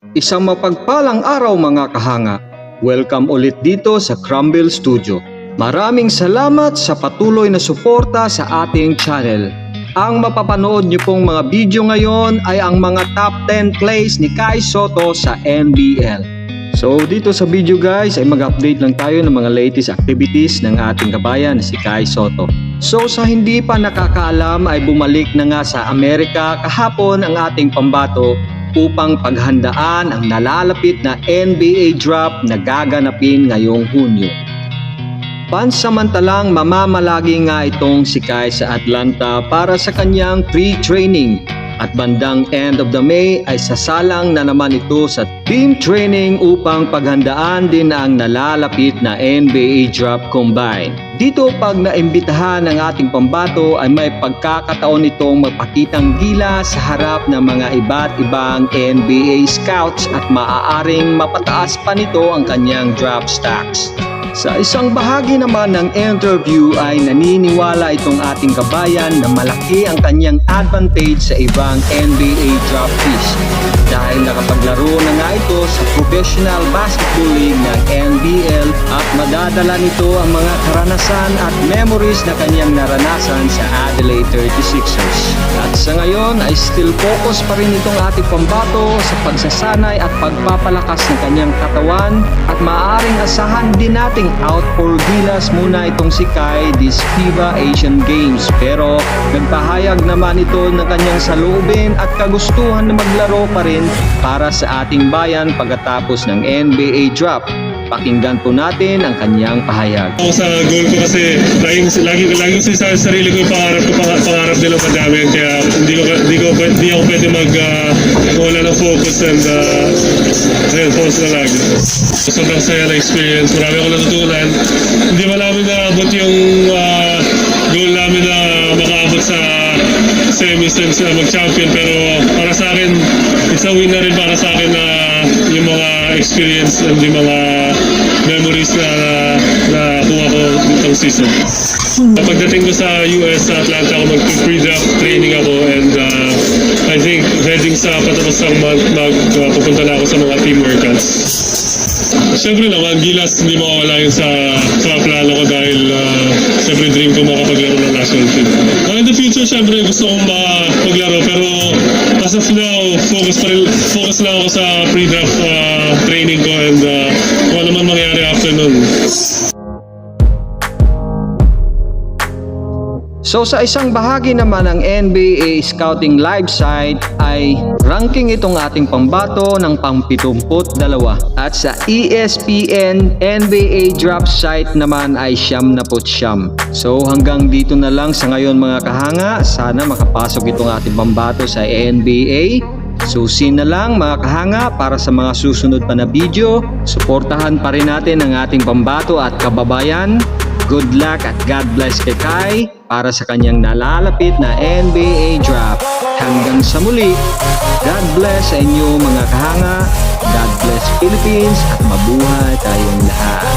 Isang mapagpalang araw mga kahanga. Welcome ulit dito sa Crumble Studio. Maraming salamat sa patuloy na suporta sa ating channel. Ang mapapanood niyo pong mga video ngayon ay ang mga top 10 plays ni Kai Sotto sa NBL. So dito sa video guys ay mag-update lang tayo ng mga latest activities ng ating kabayan si Kai Sotto. So sa hindi pa nakakaalam ay bumalik na nga sa Amerika kahapon ang ating pambato upang paghandaan ang nalalapit na NBA draft na gaganapin ngayong Hunyo. Pansamantalang mamamalagi nga itong si Kai sa Atlanta para sa kanyang pre-training at bandang end of the May ay sasalang na naman ito sa team training upang paghandaan din ang nalalapit na NBA draft combine. Dito pag naimbitahan ng ating pambato ay may pagkakataon itong magpakitang gila sa harap ng mga iba't ibang NBA scouts at maaaring mapataas pa nito ang kanyang draft stocks. Sa isang bahagi naman ng interview ay naniniwala itong ating kabayan na malaki ang kanyang advantage sa ibang NBA draftees dahil nakapaglaro na nga ito sa Professional Basketball League ng NBL at madadala nito ang mga karanasan at memories na kanyang naranasan sa Adelaide 36ers. At sa ngayon ay still focus pa rin itong ating pambato sa pagsasanay at pagpapalakas ng kanyang katawan at maaaring asahan din nating out for gilas muna itong si Kai this FIBA Asian Games, pero nagpahayag naman ito ng kanyang saloobin at kagustuhan na maglaro pa rin para sa ating bayan pagkatapos ng NBA draft. Pakinggan po natin ang kanyang pahayag. Ako sa goal ko kasi lagi ko sa sarili ko yung pangarap nila madami, kaya hindi ako pwede wala ng focus and focus na lagi. Sobrang saya na experience, marami akong natutunan. Hindi pa namin naabot yung goal namin na makaabot sa semis and mag-champion, pero para sa akin isang win na rin para sa akin na yung mga experience and yung mga memories na nakuha ko itong season. Pagdating ko sa US, sa Atlanta ako mag-pre-draft training ako, and I think heading sa patapos ng month pupunta na ako sa mga team workouts. Siyempre naman, gilas hindi mawawala yun sa plano ko dahil siyempre dream ko makapaglaro ng national team. In the future, siyempre gusto kong maglaro, pero as of now, focus lang ako sa pre-draft training ko, and kung ano man mangyari after nun. So sa isang bahagi naman ng NBA Scouting Live site ay ranking itong ating pambato ng pang-72 at sa ESPN NBA Draft site naman ay 79. So hanggang dito na lang sa ngayon mga kahanga, sana makapasok itong ating pambato sa NBA. Susin na lang mga kahanga para sa mga susunod pa na video. Suportahan pa rin natin ang ating pambato at kababayan. Good luck at God bless kay Kai para sa kanyang nalalapit na NBA draft. Hanggang sa muli, God bless sa inyo mga kahanga, God bless Philippines at mabuhay tayong lahat.